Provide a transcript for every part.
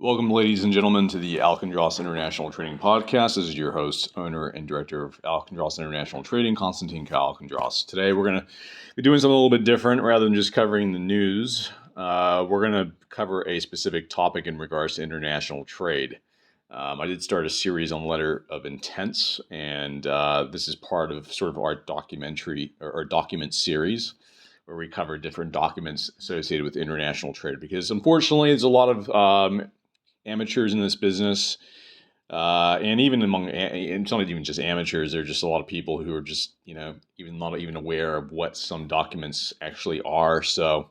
Welcome, ladies and gentlemen, to the Alkindros International Trading Podcast. This is your host, owner, and director of Alkindros International Trading, Konstantin Alkindros. Today, we're going to be doing something a little bit different. Rather than just covering the news, we're going to cover a specific topic in regards to international trade. I did start a series on letter of intents, and this is part of sort of our documentary or document series, where we cover different documents associated with international trade. Because unfortunately, there's a lot of amateurs in this business, and even among, it's not even just amateurs, there are just a lot of people who are just, even not even aware of what some documents actually are. So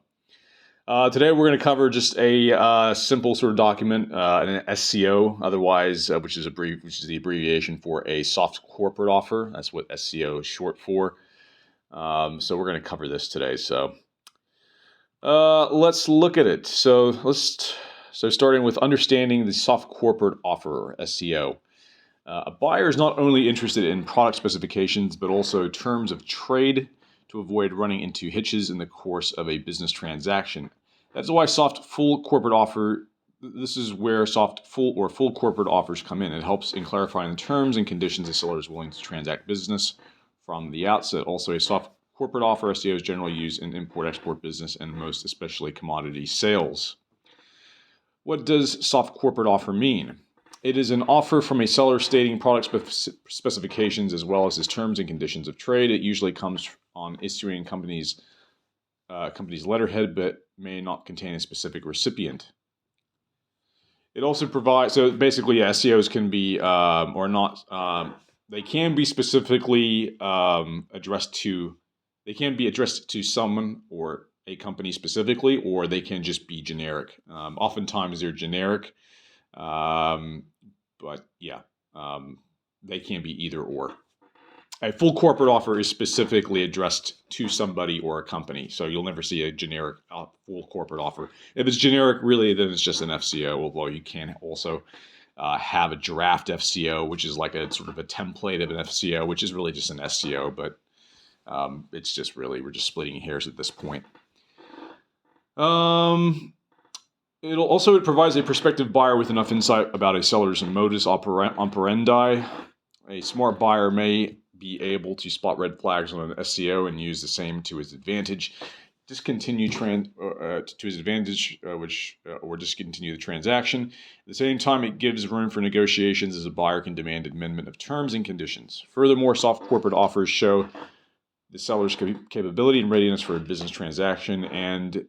today we're going to cover just a simple sort of document, an SCO, otherwise, which is the abbreviation for a soft corporate offer. That's what SCO is short for. So we're going to cover this today. So let's look at it. So starting with understanding the soft corporate offer, SCO. A buyer is not only interested in product specifications, but also terms of trade to avoid running into hitches in the course of a business transaction. That's why this is where soft full corporate offers come in. It helps in clarifying the terms and conditions a seller is willing to transact business from the outset. Also, a soft corporate offer, SCO, is generally used in import-export business and most especially commodity sales. What does soft corporate offer mean? It is an offer from a seller stating product specifications as well as his terms and conditions of trade. It usually comes on issuing company's letterhead, but may not contain a specific recipient. It also provides, so basically, SCOs can be or not. They can be specifically addressed to someone or a company specifically, or they can just be generic. Oftentimes they're generic, but yeah, they can be either or. A full corporate offer is specifically addressed to somebody or a company, so you'll never see a generic full corporate offer. If it's generic, really, then it's just an FCO, although you can also have a draft FCO, which is like a sort of a template of an FCO, which is really just an SCO, but it's just really, we're just splitting hairs at this point. It provides a prospective buyer with enough insight about a seller's modus operandi. A smart buyer may be able to spot red flags on an SCO and use the same to his advantage. Discontinue the transaction. At the same time, it gives room for negotiations as a buyer can demand amendment of terms and conditions. Furthermore, soft corporate offers show the seller's capability and readiness for a business transaction, and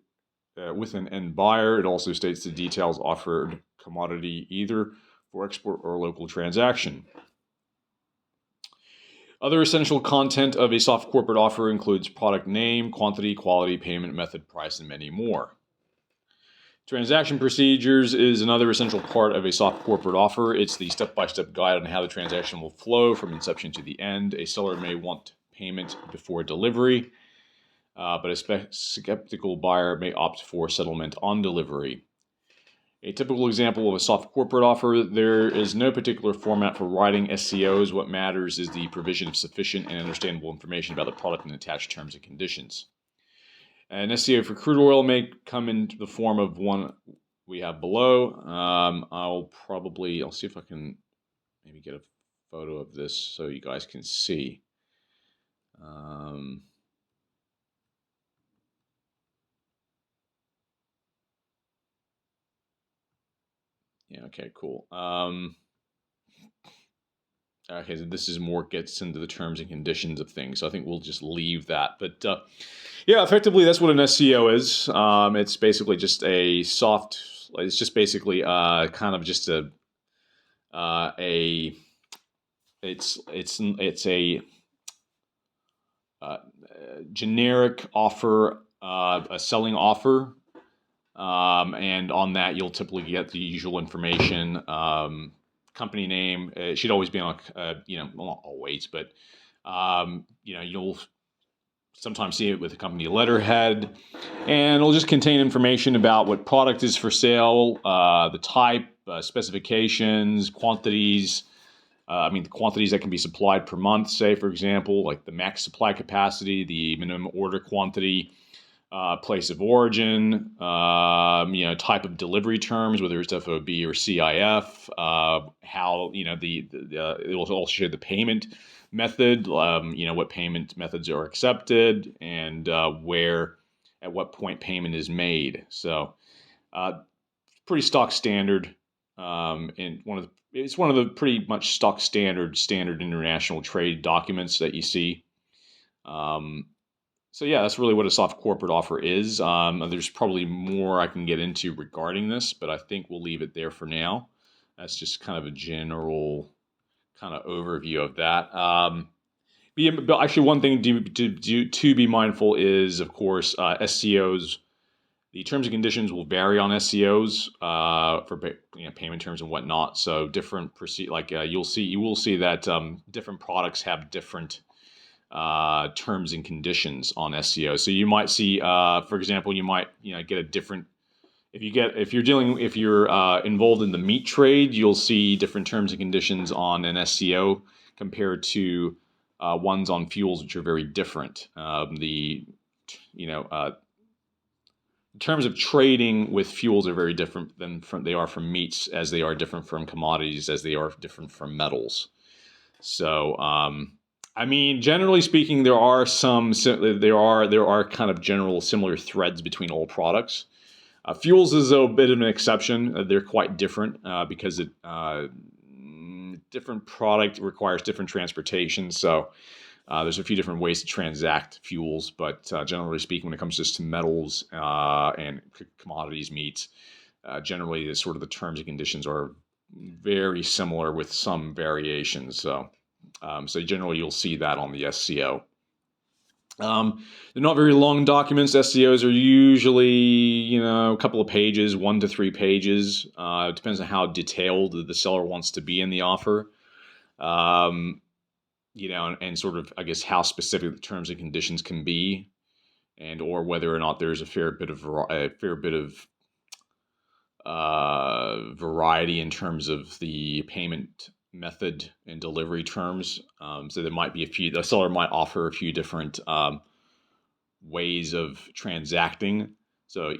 with an end buyer, it also states the details offered commodity either for export or local transaction. Other essential content of a soft corporate offer includes product name, quantity, quality, payment method, price, and many more. Transaction procedures is another essential part of a soft corporate offer. It's the step-by-step guide on how the transaction will flow from inception to the end. A seller may want payment before delivery, but a skeptical buyer may opt for settlement on delivery. A typical example of a soft corporate offer: there is no particular format for writing SCOs. What matters is the provision of sufficient and understandable information about the product and attached terms and conditions. An SCO for crude oil may come in the form of one we have below. I'll see if I can maybe get a photo of this so you guys can see. Yeah, okay, cool. Okay, so this is more gets into the terms and conditions of things, so I think we'll just leave that. But yeah, effectively, that's what an SCO is. It's basically just a soft. It's just basically kind of just it's a generic offer, a selling offer. And on that, you'll typically get the usual information, company name. It should always be on, well, not always, but, you'll sometimes see it with a company letterhead. And it'll just contain information about what product is for sale, the type, specifications, quantities. The quantities that can be supplied per month, say, for example, like the max supply capacity, the minimum order quantity, place of origin, type of delivery terms, whether it's FOB or CIF, how, it will also show the payment method, what payment methods are accepted, and at what point payment is made. So, pretty stock standard, and it's one of the pretty much stock standard international trade documents that you see. So yeah, that's really what a soft corporate offer is. There's probably more I can get into regarding this, but I think we'll leave it there for now. That's just kind of a general kind of overview of that. But actually, one thing to be mindful is, of course, SCOs. The terms and conditions will vary on SCOs for payment terms and whatnot. So different you will see that different products have different terms and conditions on SCO. So you might see, for example, you might get a different. If you're involved in the meat trade, you'll see different terms and conditions on an SCO compared to ones on fuels, which are very different. In terms of trading with fuels are very different they are from meats, as they are different from commodities, as they are different from metals. So, generally speaking, there are kind of general similar threads between all products. Fuels is a bit of an exception. They're quite different because different product requires different transportation. So there's a few different ways to transact fuels, but generally speaking, when it comes just to metals and commodities, meats, generally the terms and conditions are very similar with some variations. So generally you'll see that on the SCO. They're not very long documents. SCOs are usually, a couple of pages, 1 to 3 pages. It depends on how detailed the seller wants to be in the offer. And sort of, I guess, how specific the terms and conditions can be, and or whether or not there's a fair bit of variety in terms of the payment method and delivery terms. So there might be the seller might offer a few different ways of transacting. So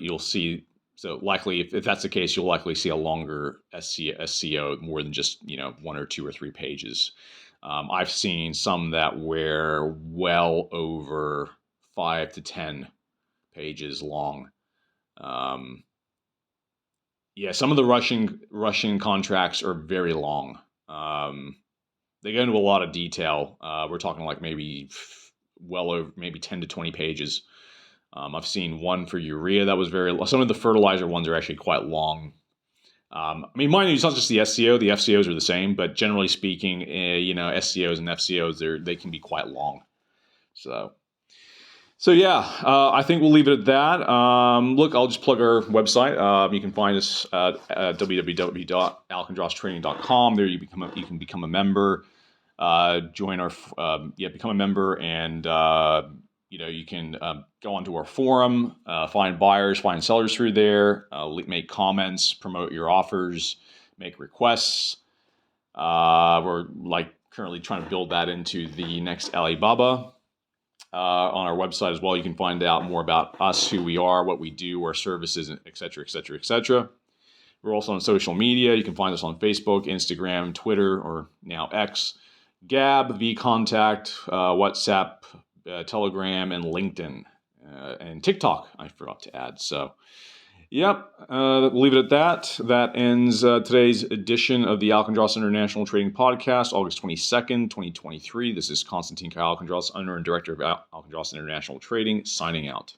likely, if that's the case, you'll likely see a longer SCO, more than just 1 or 2 or 3 pages. I've seen some that were well over 5 to 10 pages long. Some of the Russian contracts are very long. They go into a lot of detail. We're talking like maybe well over 10 to 20 pages. I've seen one for urea that was very long. Some of the fertilizer ones are actually quite long. Mind you, it's not just the SCO. The FCOs are the same, but generally speaking, SCOs and FCOs, they can be quite long. So yeah, I think we'll leave it at that. Look, I'll just plug our website. You can find us at www.alkindrostraining.com. There you can become a member, become a member, and you can go onto our forum, find buyers, find sellers through there, make comments, promote your offers, make requests. We're currently trying to build that into the next Alibaba. On our website as well, you can find out more about us, who we are, what we do, our services, etc., etc., etc. We're also on social media. You can find us on Facebook, Instagram, Twitter, or now X, Gab, VKontact, WhatsApp, Telegram, and LinkedIn, and TikTok. I forgot to add. So, we'll leave it at that. That ends today's edition of the Alkindros International Trading Podcast, August 22nd, 2023. This is Konstantin Alkindros, owner and director of Alkindros International Trading, signing out.